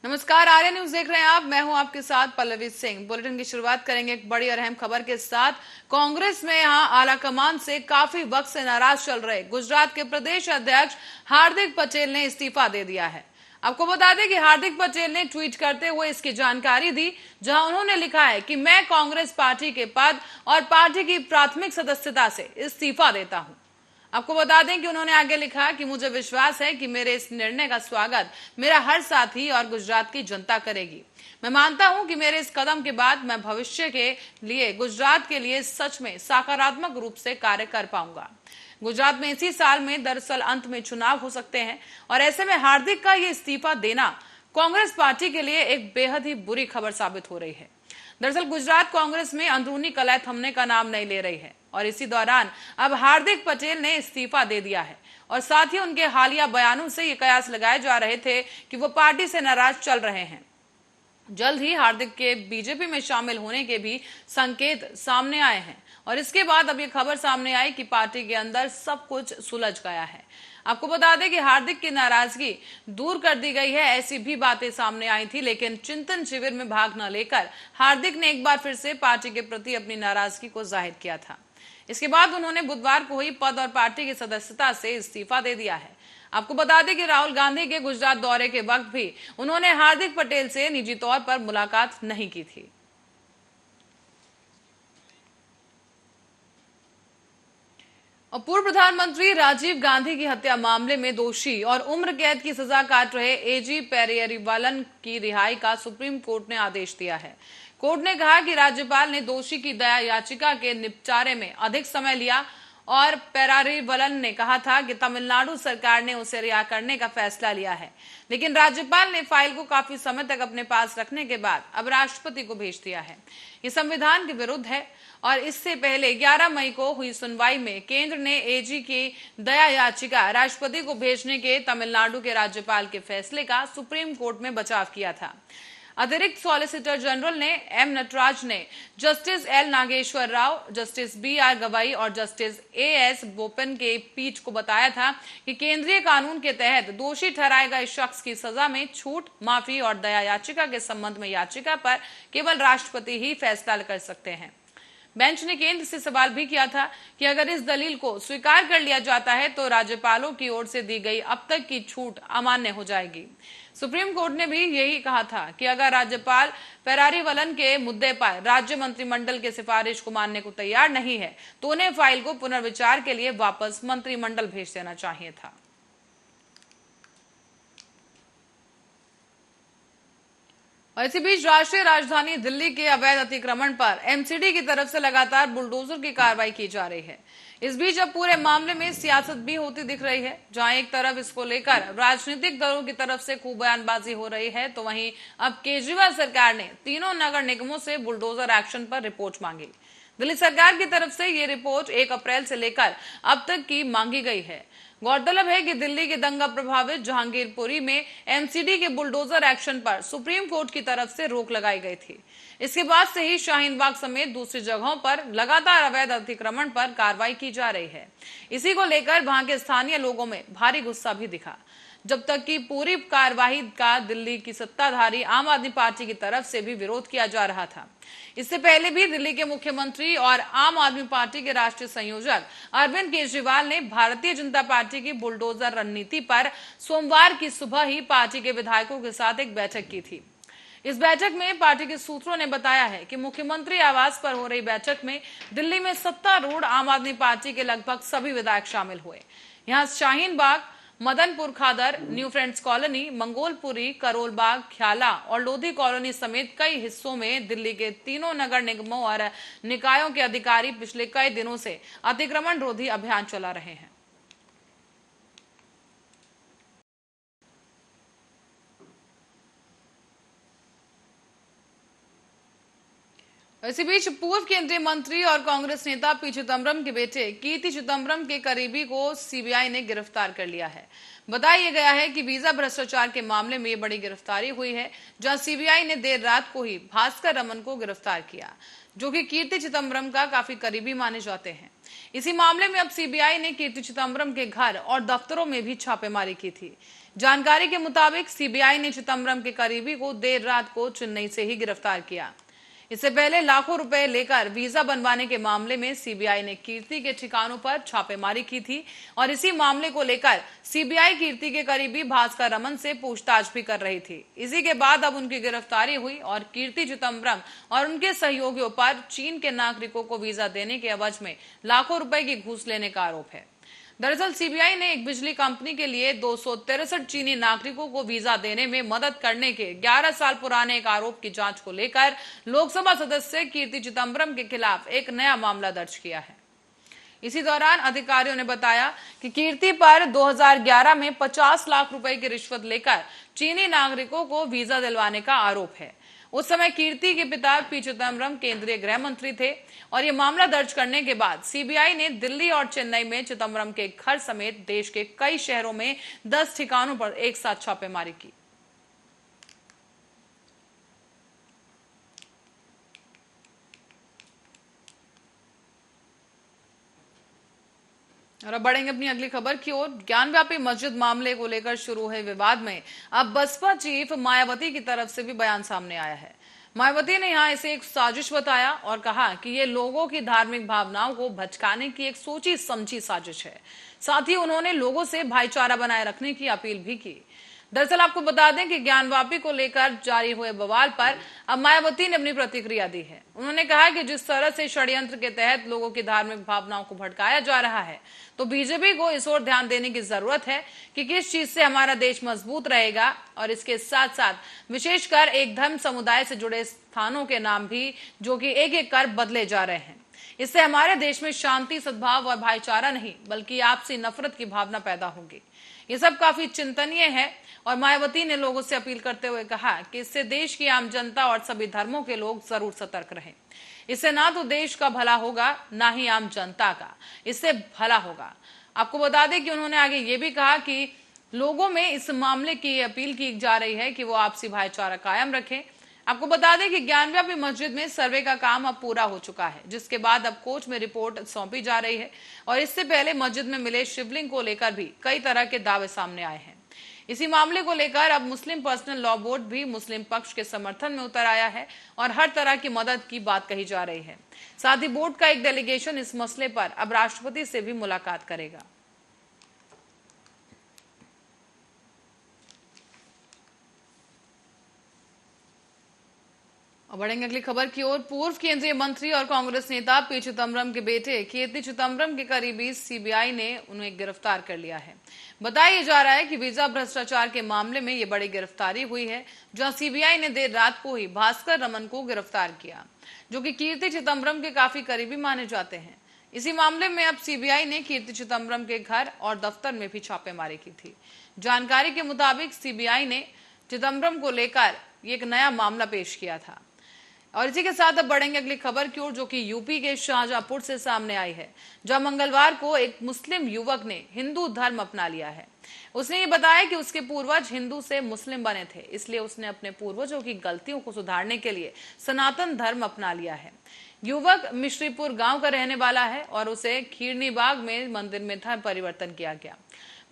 नमस्कार, आर्य न्यूज देख रहे हैं आप। मैं हूं आपके साथ पल्लवी सिंह। बुलेटिन की शुरुआत करेंगे एक बड़ी और अहम खबर के साथ। कांग्रेस में यहां आलाकमान से काफी वक्त से नाराज चल रहे गुजरात के प्रदेश अध्यक्ष हार्दिक पटेल ने इस्तीफा दे दिया है। आपको बता दें कि हार्दिक पटेल ने ट्वीट करते हुए इसकी जानकारी दी, जहां उन्होंने लिखा है कि मैं कांग्रेस पार्टी के पद और पार्टी की प्राथमिक सदस्यता से इस्तीफा देता हूं। आपको बता दें कि उन्होंने आगे लिखा कि मुझे विश्वास है कि मेरे इस निर्णय का स्वागत मेरा हर साथी और गुजरात की जनता करेगी। मैं मानता हूं कि मेरे इस कदम के बाद मैं भविष्य के लिए गुजरात के लिए सच में सकारात्मक रूप से कार्य कर पाऊंगा। गुजरात में इसी साल में दरअसल अंत में चुनाव हो सकते हैं और ऐसे में हार्दिक का ये इस्तीफा देना कांग्रेस पार्टी के लिए एक बेहद ही बुरी खबर साबित हो रही है। दरअसल गुजरात कांग्रेस में अंदरूनी कलह थमने का नाम नहीं ले रही है और इसी दौरान अब हार्दिक पटेल ने इस्तीफा दे दिया है और साथ ही उनके हालिया बयानों से ये कयास लगाए जा रहे थे कि वो पार्टी से नाराज चल रहे हैं। जल्द ही हार्दिक के बीजेपी में शामिल होने के भी संकेत सामने आए हैं और इसके बाद अब ये खबर सामने आई कि पार्टी के अंदर सब कुछ सुलझ गया है। आपको बता दें कि हार्दिक की नाराजगी दूर कर दी गई है, ऐसी भी बातें सामने आई थी, लेकिन चिंतन शिविर में भाग न लेकर हार्दिक ने एक बार फिर से पार्टी के प्रति अपनी नाराजगी को जाहिर किया था। इसके बाद उन्होंने बुधवार को ही पद और पार्टी की सदस्यता से इस्तीफा दे दिया है। आपको बता दें कि राहुल गांधी के गुजरात दौरे के वक्त भी उन्होंने हार्दिक पटेल से निजी तौर पर मुलाकात नहीं की थी। और पूर्व प्रधानमंत्री राजीव गांधी की हत्या मामले में दोषी और उम्र कैद की सजा काट रहे एजी पेरियरीवालन की रिहाई का सुप्रीम कोर्ट ने आदेश दिया है। कोर्ट ने कहा कि राज्यपाल ने दोषी की दया याचिका के निपटारे में अधिक समय लिया और पेरियरीवालन ने कहा था कि तमिलनाडु सरकार ने उसे रिहा करने का फैसला लिया है, लेकिन राज्यपाल ने फाइल को काफी समय तक अपने पास रखने के बाद अब राष्ट्रपति को भेज दिया है। ये संविधान के विरुद्ध है और इससे पहले 11 मई को हुई सुनवाई में केंद्र ने एजी की दया याचिका राष्ट्रपति को भेजने के तमिलनाडु के राज्यपाल के फैसले का सुप्रीम कोर्ट में बचाव किया था। अतिरिक्त सॉलिसिटर जनरल ने एम नटराज ने justice L Nageswara Rao, justice B R Gavai और जस्टिस ए एस बोपन के पीठ को बताया था कि केंद्रीय कानून के तहत दोषी ठहराए गए शख्स की सजा में छूट, माफी और दया याचिका के संबंध में याचिका पर केवल राष्ट्रपति ही फैसला कर सकते हैं। बेंच ने केंद्र से सवाल भी किया था कि अगर इस दलील को स्वीकार कर लिया जाता है तो राज्यपालों की ओर से दी गई अब तक की छूट अमान्य हो जाएगी। सुप्रीम कोर्ट ने भी यही कहा था कि अगर राज्यपाल पेरियरीवालन के मुद्दे पर राज्य मंत्रिमंडल के सिफारिश को मानने को तैयार नहीं है तो उन्हें फाइल को पुनर्विचार के लिए वापस मंत्रिमंडल भेज देना चाहिए था। और इसी बीच राष्ट्रीय राजधानी दिल्ली के अवैध अतिक्रमण पर एमसीडी की तरफ से लगातार बुलडोजर की कार्रवाई की जा रही है। इस बीच अब पूरे मामले में सियासत भी होती दिख रही है। जहां एक तरफ इसको लेकर राजनीतिक दलों की तरफ से खूब बयानबाजी हो रही है, तो वहीं अब केजरीवाल सरकार ने तीनों नगर निगमों से बुलडोजर एक्शन पर रिपोर्ट मांगी। दिल्ली सरकार की तरफ से ये रिपोर्ट 1 अप्रैल से लेकर अब तक की मांगी गई है। गौरतलब है कि दिल्ली के दंगा प्रभावित जहांगीरपुरी में एमसीडी के बुलडोजर एक्शन पर सुप्रीम कोर्ट की तरफ से रोक लगाई गई थी। इसके बाद से ही शाहीन बाग समेत दूसरी जगहों पर लगातार अवैध अतिक्रमण पर कार्रवाई की जा रही है। इसी को लेकर वहां के स्थानीय लोगों में भारी गुस्सा भी दिखा, जब तक कि पूरी कार्यवाही का दिल्ली की सत्ताधारी आम आदमी पार्टी की तरफ से भी विरोध किया जा रहा था। इससे पहले भी दिल्ली के मुख्यमंत्री और आम आदमी पार्टी के राष्ट्रीय संयोजक अरविंद केजरीवाल ने भारतीय जनता पार्टी की बुलडोजर रणनीति पर सोमवार की सुबह ही पार्टी के विधायकों के साथ एक बैठक की थी। इस बैठक में पार्टी के सूत्रों ने बताया है कि मुख्यमंत्री आवास पर हो रही बैठक में दिल्ली में सत्तारूढ़ आम आदमी पार्टी के लगभग सभी विधायक शामिल हुए। यहाँ Shaheen Bagh, Madanpur Khadar, New Friends Colony, Mangolpuri, Karol Bagh, Khyala और लोधी कॉलोनी समेत कई हिस्सों में दिल्ली के तीनों नगर निगमों और निकायों के अधिकारी पिछले कई दिनों से अतिक्रमण रोधी अभियान चला रहे हैं। इसी बीच पूर्व केंद्रीय मंत्री और कांग्रेस नेता पी चिदम्बरम के बेटे कीर्ति चिदम्बरम के करीबी को सीबीआई ने गिरफ्तार कर लिया है। बताया गया है कि वीजा भ्रष्टाचार के मामले में बड़ी गिरफ्तारी हुई है, जहां सीबीआई ने देर रात को ही भास्कर रमन को गिरफ्तार किया, जो कि कीर्ति चिदम्बरम का काफी करीबी माने जाते हैं। इसी मामले में अब सीबीआई ने कीर्ति चिदम्बरम के घर और दफ्तरों में भी छापेमारी की थी। जानकारी के मुताबिक सीबीआई ने चिदम्बरम के करीबी को देर रात को चेन्नई से ही गिरफ्तार किया। इससे पहले लाखों रुपए लेकर वीजा बनवाने के मामले में सीबीआई ने कीर्ति के ठिकानों पर छापेमारी की थी और इसी मामले को लेकर सीबीआई कीर्ति के करीबी भास्कर रमन से पूछताछ भी कर रही थी। इसी के बाद अब उनकी गिरफ्तारी हुई और कीर्ति चिदम्बरम और उनके सहयोगियों पर चीन के नागरिकों को वीजा देने के एवज में लाखों रुपए की घूस लेने का आरोप है। दरअसल सीबीआई ने एक बिजली कंपनी के लिए 263 चीनी नागरिकों को वीजा देने में मदद करने के 11 साल पुराने एक आरोप की जांच को लेकर लोकसभा सदस्य कीर्ति चिदम्बरम के खिलाफ एक नया मामला दर्ज किया है। इसी दौरान अधिकारियों ने बताया कि कीर्ति पर 2011 में 50 लाख रुपए की रिश्वत लेकर चीनी नागरिकों को वीजा दिलवाने का आरोप है। उस समय कीर्ति के पिता पी चिदम्बरम केंद्रीय गृह मंत्री थे और यह मामला दर्ज करने के बाद सीबीआई ने दिल्ली और चेन्नई में चिदम्बरम के घर समेत देश के कई शहरों में 10 ठिकानों पर एक साथ छापेमारी की। और अब बढ़ेंगे अपनी अगली खबर की ओर। ज्ञानव्यापी मस्जिद मामले को लेकर शुरू है विवाद में अब बसपा चीफ मायावती की तरफ से भी बयान सामने आया है। मायावती ने यहां इसे एक साजिश बताया और कहा कि ये लोगों की धार्मिक भावनाओं को भटकाने की एक सोची समझी साजिश है। साथ ही उन्होंने लोगों से भाईचारा बनाए रखने की अपील भी की। दरअसल आपको बता दें कि ज्ञानवापी को लेकर जारी हुए बवाल पर अब मायावती ने अपनी प्रतिक्रिया दी है। उन्होंने कहा कि जिस तरह से षड्यंत्र के तहत लोगों की धार्मिक भावनाओं को भड़काया जा रहा है, तो बीजेपी को इस ओर ध्यान देने की जरूरत है कि किस चीज से हमारा देश मजबूत रहेगा और इसके साथ साथ विशेषकर एक धर्म समुदाय से जुड़े स्थानों के नाम भी जो कि एक एक कर बदले जा रहे हैं। इससे हमारे देश में शांति, सद्भाव और भाईचारा नहीं बल्कि आपसी नफरत की भावना पैदा होगी। ये सब काफी चिंतनीय है और मायावती ने लोगों से अपील करते हुए कहा कि इससे देश की आम जनता और सभी धर्मों के लोग जरूर सतर्क रहें। इससे ना तो देश का भला होगा ना ही आम जनता का इससे भला होगा। आपको बता दें कि उन्होंने आगे ये भी कहा कि लोगों में इस मामले की अपील की जा रही है कि वो आपसी भाईचारा कायम रखें। आपको बता दें कि ज्ञानव्यापी मस्जिद में सर्वे का काम अब पूरा हो चुका है, जिसके बाद अब कोर्ट में रिपोर्ट सौंपी जा रही है और इससे पहले मस्जिद में मिले शिवलिंग को लेकर भी कई तरह के दावे सामने आए हैं। इसी मामले को लेकर अब मुस्लिम पर्सनल लॉ बोर्ड भी मुस्लिम पक्ष के समर्थन में उतर आया है और हर तरह की मदद की बात कही जा रही है। साथ ही बोर्ड का एक डेलीगेशन इस मसले पर अब राष्ट्रपति से भी मुलाकात करेगा। बढ़ेंगे अगली खबर की ओर। पूर्व केंद्रीय मंत्री और कांग्रेस नेता पी चिदम्बरम के बेटे कीर्ति चिदम्बरम के करीबी सीबीआई ने उन्हें गिरफ्तार कर लिया है। बताया जा रहा है कि वीजा भ्रष्टाचार के मामले में ये बड़ी गिरफ्तारी हुई है, जहां सीबीआई ने देर रात को ही भास्कर रमन को गिरफ्तार किया, जो कि कीर्ति चिदम्बरम के काफी करीबी माने जाते हैं। इसी मामले में अब सीबीआई ने कीर्ति चिदम्बरम के घर और दफ्तर में भी छापेमारी की थी। जानकारी के मुताबिक सीबीआई ने चिदम्बरम को लेकर एक नया मामला पेश किया था। और इसी के साथ अब बढ़ेंगे अगली खबर की ओर, जो कि यूपी के शाहजहांपुर से सामने आई है, जहां मंगलवार को एक मुस्लिम युवक ने हिंदू धर्म अपना लिया है। उसने ये बताया कि उसके पूर्वज हिंदू से मुस्लिम बने थे, इसलिए उसने अपने पूर्वजों की गलतियों को सुधारने के लिए सनातन धर्म अपना लिया है। युवक मिश्रीपुर गांव का रहने वाला है और उसे खीरनी बाग में मंदिर में धर्म परिवर्तन किया गया।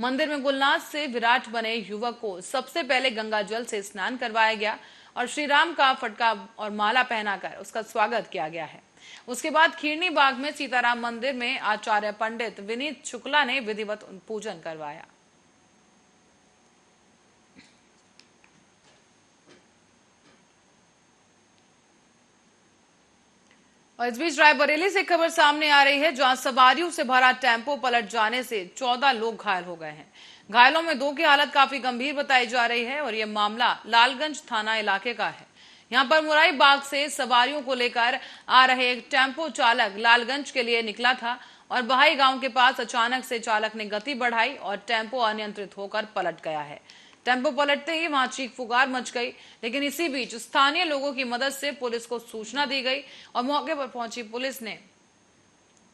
मंदिर में गुलनाथ से विराट बने युवक को सबसे पहले गंगा जल से स्नान करवाया गया और श्री राम का फटका और माला पहनाकर उसका स्वागत किया गया है। उसके बाद खीरनी बाग में सीताराम मंदिर में आचार्य पंडित विनीत शुक्ला ने विधिवत पूजन करवाया। और इस बीच रायबरेली से खबर सामने आ रही है, जहां सवारियों से भरा टेम्पो पलट जाने से 14 लोग घायल हो गए हैं। घायलों में 2 की हालत काफी गंभीर बताई जा रही है और यह मामला लालगंज थाना इलाके का है। यहां पर मुराई बाग से सवारियों को लेकर आ रहे एक टेम्पो चालक लालगंज के लिए निकला था और बहाई गांव के पास अचानक से चालक ने गति बढ़ाई और टेम्पो अनियंत्रित होकर पलट गया है। टेम्पो पलटते ही वहां चीख पुकार मच गई, लेकिन इसी बीच स्थानीय लोगों की मदद से पुलिस को सूचना दी गई और मौके पर पहुंची पुलिस ने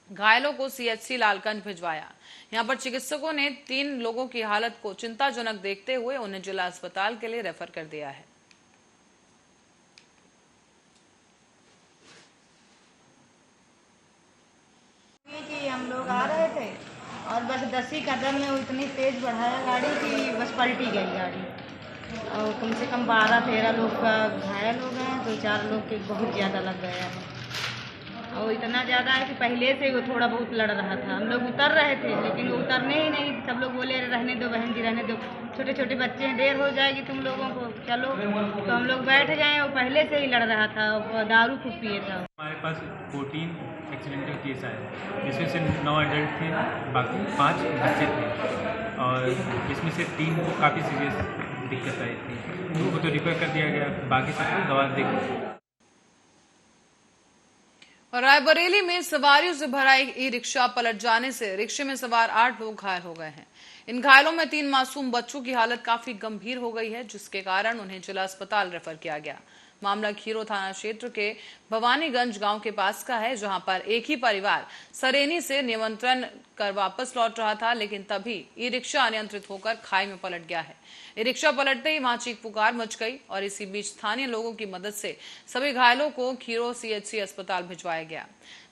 घायलों को सीएचसी लालगंज भिजवाया। यहां पर चिकित्सकों ने 3 लोगों की हालत को चिंताजनक देखते हुए उन्हें जिला अस्पताल के लिए रेफर कर दिया है। कि हम लोग आ रहे थे और बस 10 ही कदम में इतनी तेज बढ़ाया गाड़ी कि बस पलटी गई गाड़ी और कम से कम 12-13 लोग का घायल हो गए हैं, 2-4 लोग के बहुत ज़्यादा लग गया है और इतना ज़्यादा है कि पहले से वो थोड़ा बहुत लड़ रहा था। हम लोग उतर रहे थे लेकिन वो उतरने ही नहीं, सब लोग बोले रहने दो बहन जी रहने दो, छोटे छोटे बच्चे हैं, देर हो जाएगी तुम लोगों को, चलो। तो हम लोग बैठ गए और पहले से ही लड़ रहा था और दारू खूब पिए था। हमारे पास 14 एक्सीडेंटल केस आए जिसमें से 9 एडल्ट थे, बाकी 5 बच्चे थे और इसमें से 3 को काफ़ी सीरियस दिक्कत आई थी। 2 को तो रिफर कर दिया गया, बाकी सबको दवा देकर। और रायबरेली में सवारियों से भरा एक ई रिक्शा पलट जाने से रिक्शे में सवार 8 लोग घायल हो गए हैं। इन घायलों में 3 मासूम बच्चों की हालत काफी गंभीर हो गई है, जिसके कारण उन्हें जिला अस्पताल रेफर किया गया। मामला खीरो थाना क्षेत्र के भवानीगंज गांव के पास का है, जहां पर एक ही परिवार सरेनी से निमंत्रण कर वापस लौट रहा था, लेकिन तभी ई रिक्शा अनियंत्रित होकर खाई में पलट गया है। ई रिक्शा पलटते ही वहां चीख पुकार मच गई और इसी बीच स्थानीय लोगों की मदद से सभी घायलों को खीरो सीएचसी अस्पताल भिजवाया गया,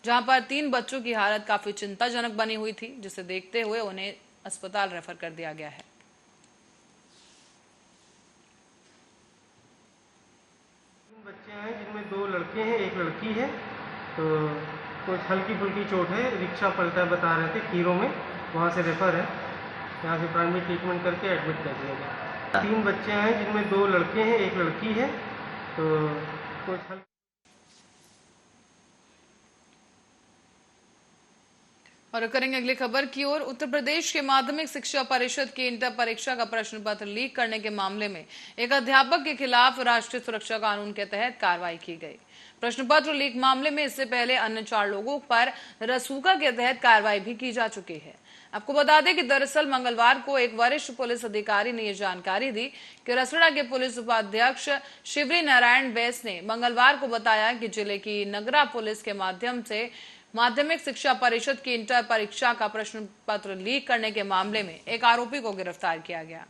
जहां पर 3 बच्चों की हालत काफी चिंताजनक बनी हुई थी, जिसे देखते हुए उन्हें अस्पताल रेफर कर दिया गया है। बच्चे हैं जिनमें 2 लड़के हैं, 1 लड़की है। तो कुछ हल्की फुल्की चोट है, रिक्शा पलटा बता रहे थे खीरों में, वहाँ से रेफर है, यहाँ से प्राइमरी ट्रीटमेंट करके एडमिट कर दिया गया। 3 बच्चे हैं जिनमें 2 लड़के हैं, 1 लड़की है। तो कुछ और करेंगे अगली खबर की ओर। उत्तर प्रदेश के माध्यमिक शिक्षा परिषद की इंटर परीक्षा का प्रश्न पत्र लीक करने के मामले में एक अध्यापक के खिलाफ राष्ट्रीय सुरक्षा कानून के तहत कार्रवाई की गई। प्रश्न पत्र लीक मामले में इससे पहले अन्य 4 लोगों पर रसूखा के तहत कार्रवाई भी की जा चुकी है। आपको बता दें कि दरअसल मंगलवार को एक वरिष्ठ पुलिस अधिकारी ने यह जानकारी दी कि रसड़ा के पुलिस उपाध्यक्ष शिवरी नारायण बैस ने मंगलवार को बताया कि जिले की नगरा पुलिस के माध्यम से माध्यमिक शिक्षा परिषद की इंटर परीक्षा का प्रश्न पत्र लीक करने के मामले में एक आरोपी को गिरफ्तार किया गया।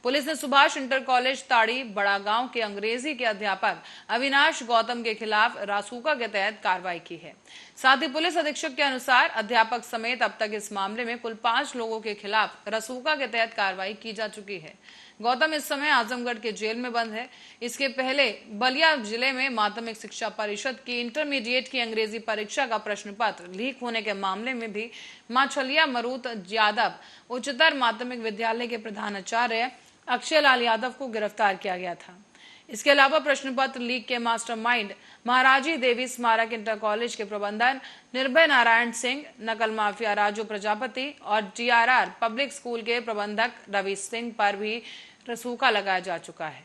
पुलिस ने सुभाष इंटर कॉलेज ताड़ी बड़ा गांव के अंग्रेजी के अध्यापक अविनाश गौतम के खिलाफ रासुका के तहत कार्रवाई की है। साथ ही पुलिस अधीक्षक के अनुसार अध्यापक समेत अब तक इस मामले में कुल 5 लोगों के खिलाफ रासुका के तहत कार्रवाई की जा चुकी है। गौतम इस समय आजमगढ़ के जेल में बंद है। इसके पहले बलिया जिले में माध्यमिक शिक्षा परिषद की इंटरमीडिएट की अंग्रेजी परीक्षा का प्रश्न पत्र लीक होने के मामले में भी माछलिया मरूत यादव उच्चतर माध्यमिक विद्यालय के प्रधानाचार्य अक्षय लाल यादव को गिरफ्तार किया गया था। इसके अलावा प्रश्न पत्र लीक के मास्टरमाइंड महाराजी देवी स्मारक इंटर कॉलेज के प्रबंधन निर्भय नारायण सिंह, नकल माफिया राजू प्रजापति और TRR पब्लिक स्कूल के प्रबंधक रवि सिंह पर भी रसूखा लगाया जा चुका है।